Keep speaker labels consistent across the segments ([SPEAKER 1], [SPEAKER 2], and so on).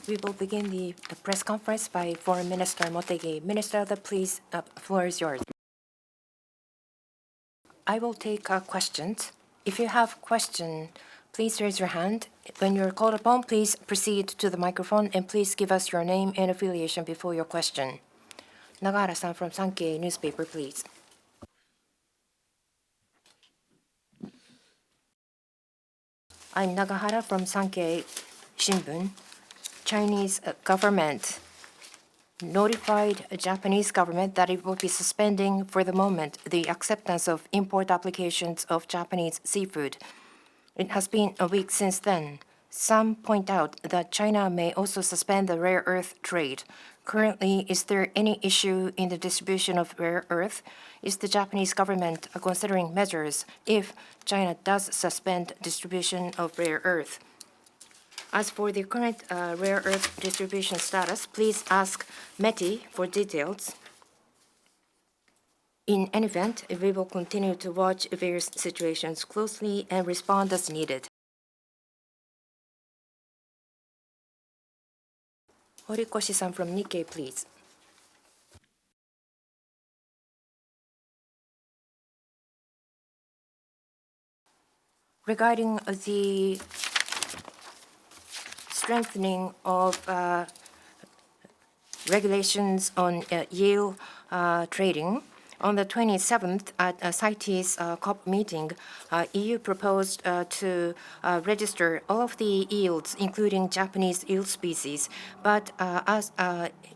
[SPEAKER 1] We will begin the press conference by Foreign Minister Motegi. Minister, the floor is yours. I will take questions. If you have question, please raise your hand. When you're called upon, please proceed to the microphone and please give us your name and affiliation before your question. Nagahara-san from Sankei newspaper, please. I'm Nagahara from Sankei Shimbun. Chinese government notified Japanese government that it will be suspending for the moment the acceptance of import applications of Japanese seafood. It has been a week since then. Some point out that China may also suspend the rare earth trade. Currently, is there any issue in the distribution of rare earth? Is the Japanese government considering measures if China does suspend distribution of rare earth? As for the current rare earth distribution status, please ask METI for details. In any event, we will continue to watch various situations closely and respond as needed. Horikoshi-san from Nikkei, please. Regarding the strengthening of regulations on yield trading, on the 27th at CITES COP meeting, EU proposed to register all of the yields, including Japanese yield species. But as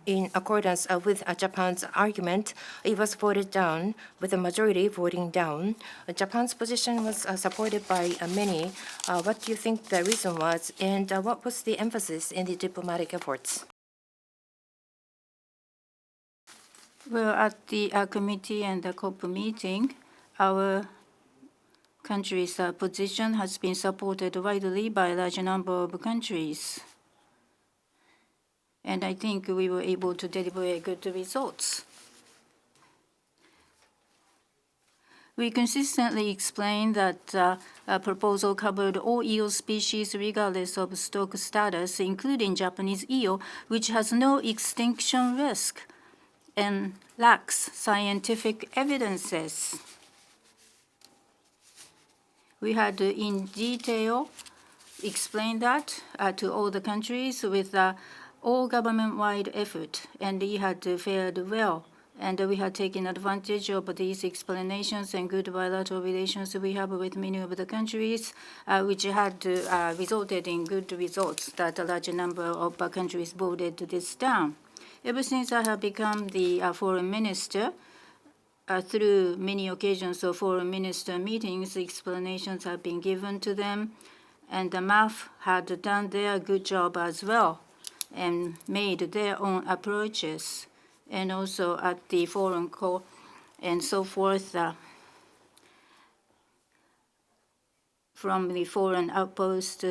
[SPEAKER 1] in accordance with Japan's argument, it was voted down, with a majority voting down. Japan's position was supported by many. What do you think the reason was, and what was the emphasis in the diplomatic efforts?
[SPEAKER 2] Well, at the committee and the COP meeting, our country's position has been supported widely by a large number of countries. And I think we were able to deliver good results. We consistently explained that a proposal covered all eel species regardless of stock status, including Japanese eel, which has no extinction risk and lacks scientific evidences. We had to, in detail, explain that to all the countries with all government-wide effort, and it had fared well. And we had taken advantage of these explanations and good bilateral relations we have with many of the countries, which had resulted in good results that a large number of countries voted this down. Ever since I have become the foreign minister, through many occasions of foreign minister meetings, explanations have been given to them, and the MAF had done their good job as well and made their own approaches. And also at the foreign court and so forth, from the foreign outpost,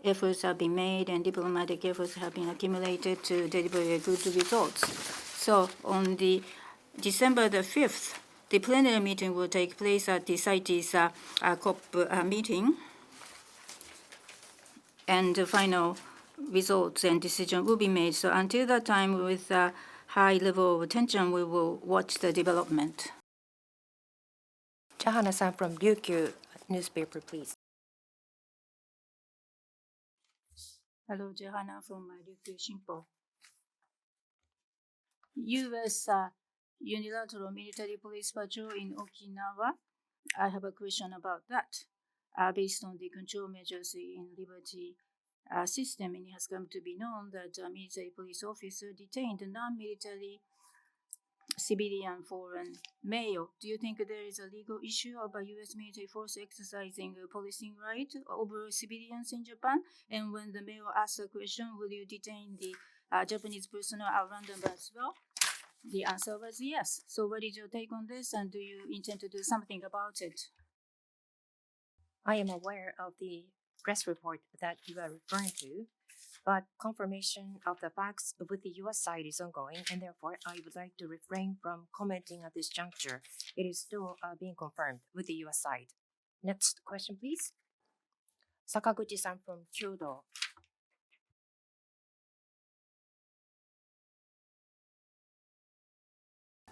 [SPEAKER 2] efforts have been made and diplomatic efforts have been accumulated to deliver good results. So on the December the 5th, the plenary meeting will take place at the CITES COP meeting, and the final results and decision will be made. So until that time, with a high level of attention, we will watch the development.
[SPEAKER 1] Chahana-san from Ryukyu newspaper, please.
[SPEAKER 2] Hello, Chahana from Ryukyu Shimpo. U.S. unilateral military police patrol in Okinawa. I have a question about that. Based on the control measures in Liberty system, and it has come to be known that a military police officer detained a non-military civilian foreign male. Do you think there is a legal issue of a U.S. military force exercising a policing right over civilians in Japan? And when the male asks a question, will you detain the Japanese personnel at random as well? The answer was yes. So what is your take on this, and do you intend to do something about it?
[SPEAKER 1] I am aware of the press report that you are referring to, but confirmation of the facts with the U.S. side is ongoing, and therefore I would like to refrain from commenting at this juncture. It is still being confirmed with the U.S. side. Next question, please. Sakaguchi-san from Kyodo.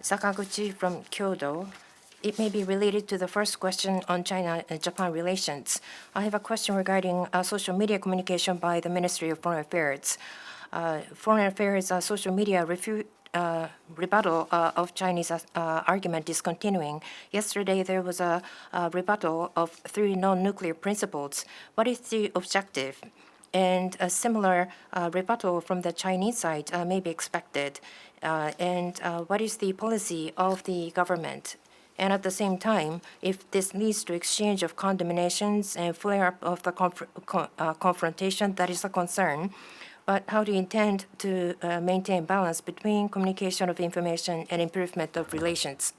[SPEAKER 1] Sakaguchi from Kyoto. It may be related to the first question on China and Japan relations. I have a question regarding social media communication by the Ministry of Foreign Affairs. Foreign Affairs social media rebuttal of Chinese argument is continuing. Yesterday, there was a rebuttal of 3 non-nuclear principles. What is the objective? And a similar rebuttal from the Chinese side may be expected. And what is the policy of the government? And at the same time, if this leads to exchange of condemnations and flare-up of the confrontation, that is a concern. But how do you intend to maintain balance between communication of information and improvement of relations?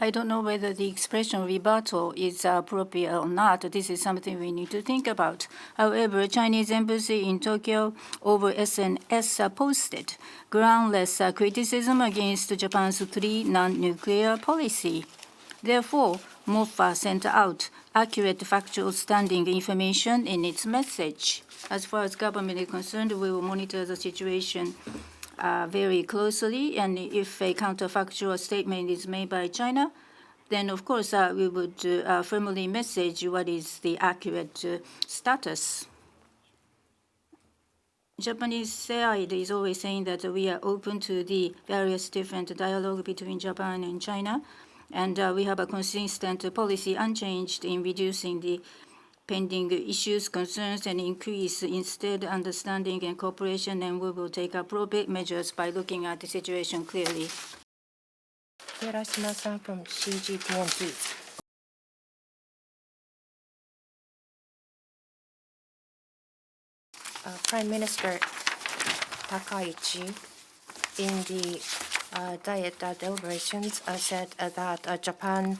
[SPEAKER 2] I don't know whether the expression rebuttal is appropriate or not. This is something we need to think about. However, Chinese embassy in Tokyo over SNS posted groundless criticism against Japan's 3 non-nuclear policy. Therefore, MOFA sent out accurate factual standing information in its message. As far as government is concerned, we will monitor the situation very closely, and if a counterfactual statement is made by China, then of course we would firmly message what is the accurate status. Japanese side is always saying that we are open to the various different dialogue between Japan and China, and we have a consistent policy unchanged in reducing the pending issues, concerns, and increase instead understanding and cooperation, and we will take appropriate measures by looking at the situation clearly.
[SPEAKER 1] Hirashima-san from CGTN, please. Prime Minister Takaichi, in the Diet deliberations, said that Japan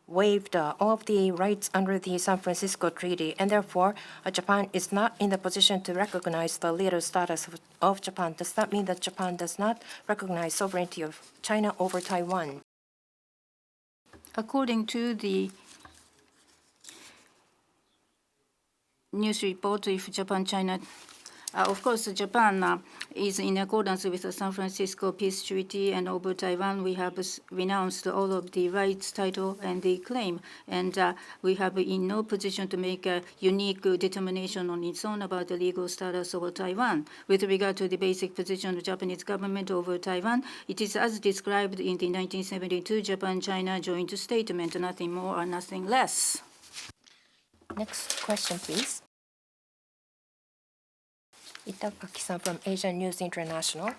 [SPEAKER 1] waived all of the rights under the San Francisco Treaty, and therefore Japan is not in the position to recognize the leader status of Japan. Does that mean that Japan does not recognize sovereignty of China over Taiwan?
[SPEAKER 2] According to the news report, if Japan-China, of course, Japan is in accordance with the San Francisco Peace Treaty, and over Taiwan, we have renounced all of the rights, title, and the claim. And we have in no position to make a unique determination on its own about the legal status of Taiwan. With regard to the basic position of the Japanese government over Taiwan, it is as described in the 1972 Japan-China joint statement, nothing more or nothing less.
[SPEAKER 1] Next question, please. Itagaki-san from Asian News International.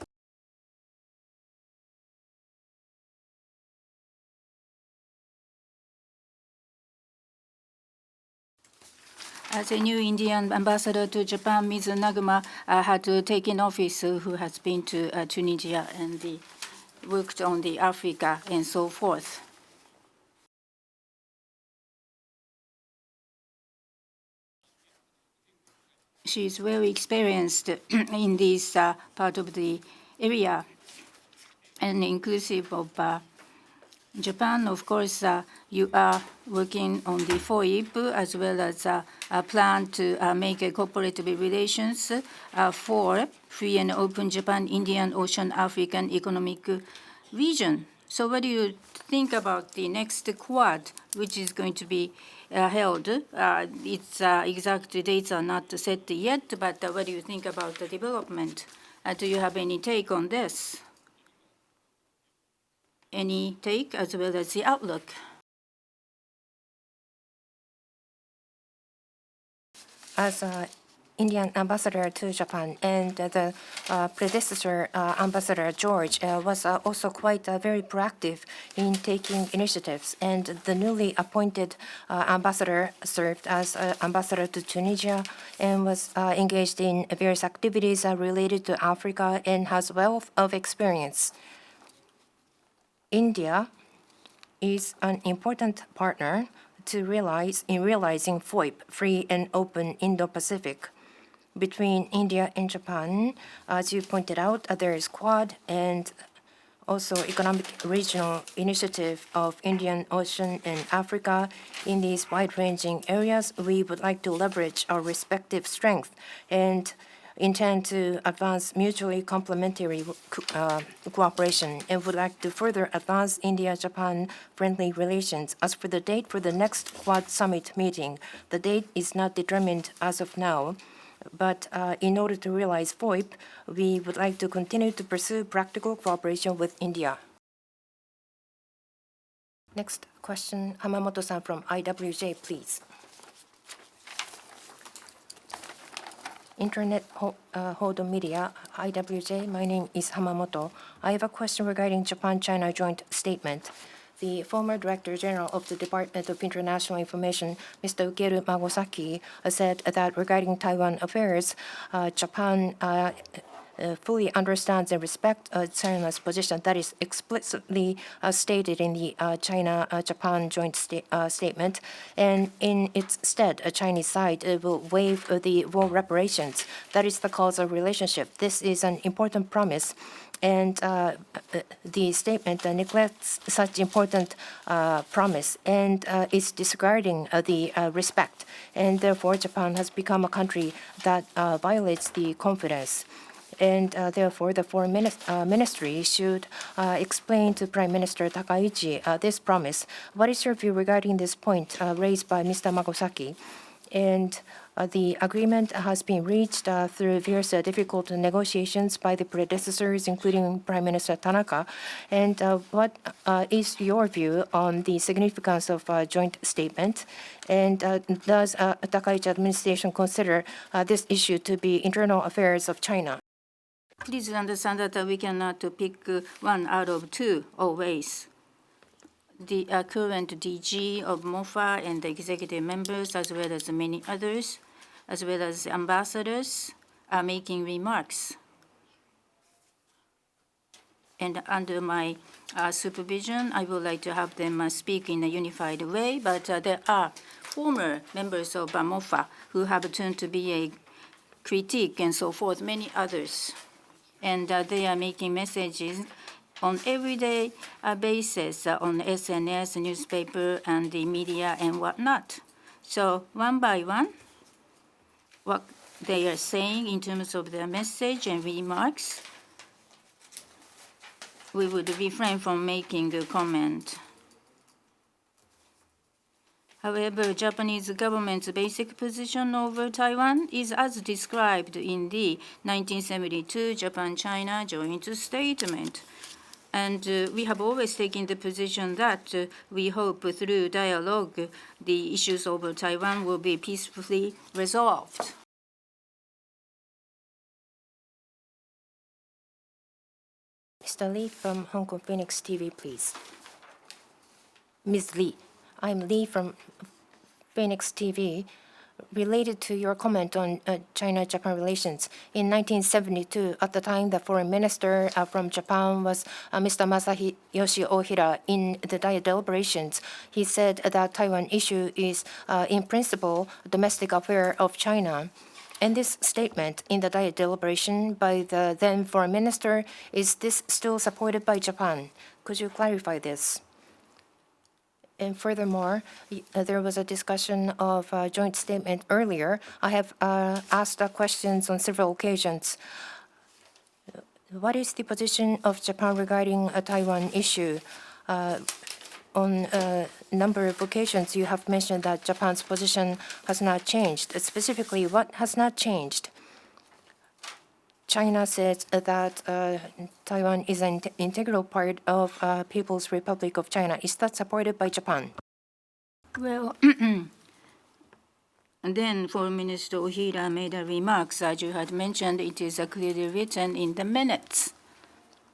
[SPEAKER 2] As a new Indian ambassador to Japan, Ms. Naguma had taken office, who has been to Tunisia and worked on the Africa and so forth. She is very experienced in this part of the area, and inclusive of Japan. Of course, you are working on the FOIP as well as a plan to make a cooperative relations for free and open Japan, Indian Ocean, African economic region. So what do you think about the next Quad, which is going to be held? Its exact dates are not set yet, but what do you think about the development? Do you have any take on this? Any take as well as the outlook?
[SPEAKER 1] As Indian ambassador to Japan, and the predecessor ambassador George was also quite very proactive in taking initiatives, and the newly appointed ambassador served as ambassador to Tunisia and was engaged in various activities related to Africa and has wealth of experience. India is an important partner to realizing FOIP, free and open Indo-Pacific. Between India and Japan, as you pointed out, there is Quad and also economic regional initiative of Indian Ocean and Africa. In these wide-ranging areas, we would like to leverage our respective strength and intend to advance mutually complementary cooperation and would like to further advance India-Japan friendly relations. As for the date for the next Quad Summit meeting, the date is not determined as of now, but in order to realize FOIP, we would like to continue to pursue practical cooperation with India. Next question, Hamamoto-san from IWJ, please. Internet Hodo Media, IWJ. My name is Hamamoto. I have a question regarding Japan-China joint statement. The former Director General of the Department of International Information, Mr. Ukeru Magosaki, said that regarding Taiwan affairs, Japan fully understands and respects China's position. That is explicitly stated in the China-Japan joint statement. And in its stead, a Chinese side will waive the war reparations. That is the causal relationship. This is an important promise. And the statement neglects such important promise and is disregarding the respect. And therefore, Japan has become a country that violates the confidence. And therefore, the Foreign Ministry should explain to Prime Minister Takaichi this promise. What is your view regarding this point raised by Mr. Magosaki? And the agreement has been reached through various difficult negotiations by the predecessors, including Prime Minister Tanaka. And what is your view on the significance of a joint statement? And does Takaichi administration consider this issue to be internal affairs of China?
[SPEAKER 2] Please understand that we cannot pick one out of two always. The current DG of MOFA and the executive members, as well as many others, as well as ambassadors, are making remarks. And under my supervision, I would like to have them speak in a unified way, but there are former members of MOFA who have turned to be a critique and so forth, many others. And they are making messages on everyday basis on SNS, newspaper, and the media and whatnot. So one by one, what they are saying in terms of their message and remarks, we would refrain from making a comment. However, Japanese government's basic position over Taiwan is as described in the 1972 Japan-China joint statement. And we have always taken the position that we hope through dialogue, the issues over Taiwan will be peacefully resolved.
[SPEAKER 1] Mr. Lee from Hong Kong Phoenix TV, please. Ms. Lee, I'm Lee from Phoenix TV. Related to your comment on China-Japan relations, in 1972, at the time, the foreign minister from Japan was Mr. Masayoshi Ohira. In the Diet deliberations, he said that Taiwan issue is, in principle, a domestic affair of China. And this statement in the Diet deliberation by the then foreign minister, is this still supported by Japan? Could you clarify this? And furthermore, there was a discussion of a joint statement earlier. I have asked questions on several occasions. What is the position of Japan regarding a Taiwan issue? On a number of occasions, you have mentioned that Japan's position has not changed. Specifically, what has not changed? China says that Taiwan is an integral part of People's Republic of China. Is that supported by Japan?
[SPEAKER 2] Well, and then Foreign Minister Ohira made a remarks, as you had mentioned, it is clearly written in the minutes.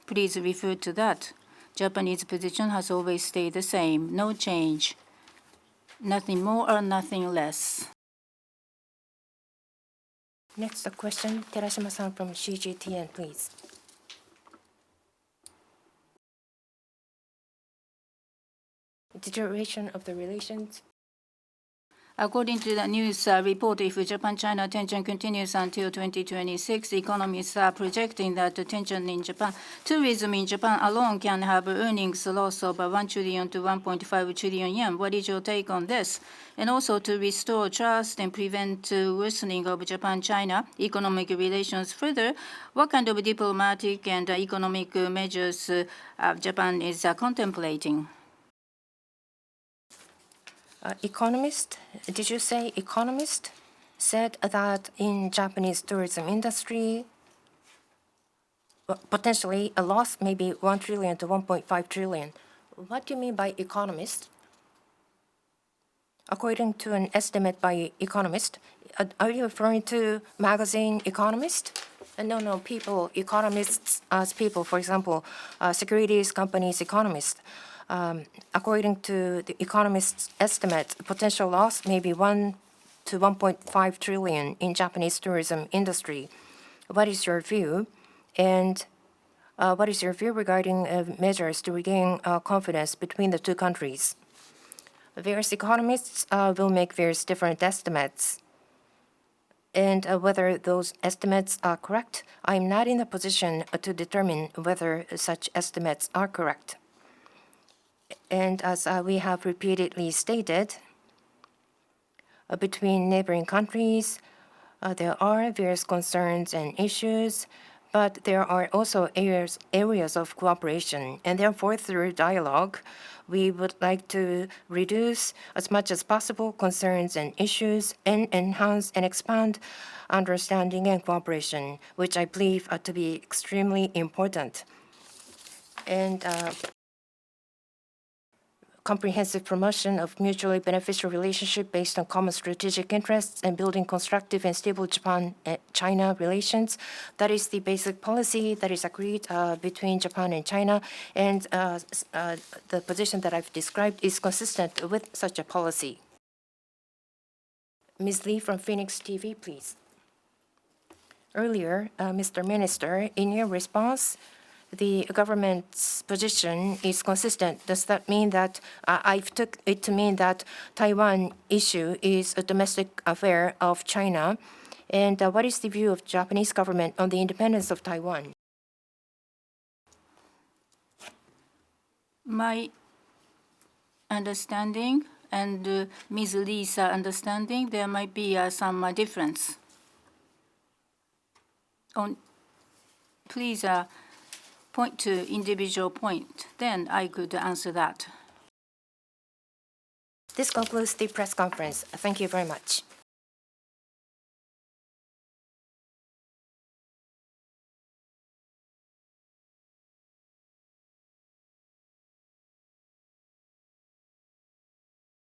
[SPEAKER 2] Please refer to that. Japanese position has always stayed the same, no change, nothing more or nothing less.
[SPEAKER 1] Next question, Terashima-san from CGTN, please. Deterioration of the relations.
[SPEAKER 2] According to the news report, if Japan-China tension continues until 2026, economists are projecting that the tension in Japan, tourism in Japan alone can have earnings loss of 1 trillion to 1.5 trillion yen. What is your take on this? And also to restore trust and prevent worsening of Japan-China economic relations further, what kind of diplomatic and economic measures Japan is contemplating?
[SPEAKER 1] Economist, did you say economist? Said that in Japanese tourism industry, potentially a loss may be 1 trillion to 1.5 trillion. What do you mean by economist? According to an estimate by economist, are you referring to magazine Economist? No, people, economists as people, for example, securities companies economist. According to the economist's estimate, potential loss may be 1 to 1.5 trillion in Japanese tourism industry. What is your view? And what is your view regarding measures to regain confidence between the two countries? Various economists will make various different estimates. And whether those estimates are correct, I'm not in a position to determine whether such estimates are correct. And as we have repeatedly stated, between neighboring countries, there are various concerns and issues, but there are also areas of cooperation. And therefore, through dialogue, we would like to reduce as much as possible concerns and issues and enhance and expand understanding and cooperation, which I believe to be extremely important. And comprehensive promotion of mutually beneficial relationship based on common strategic interests and building constructive and stable Japan-China relations. That is the basic policy that is agreed between Japan and China, and the position that I've described is consistent with such a policy. Ms. Lee from Phoenix TV, please. Earlier, Mr. Minister, in your response, the government's position is consistent. Does that mean that I've took it to mean that Taiwan issue is a domestic affair of China? And what is the view of Japanese government on the independence of Taiwan?
[SPEAKER 2] My understanding and Ms. Lee's understanding, there might be some difference. Please point to individual point, then I could answer that.
[SPEAKER 1] This concludes the press conference. Thank you very much.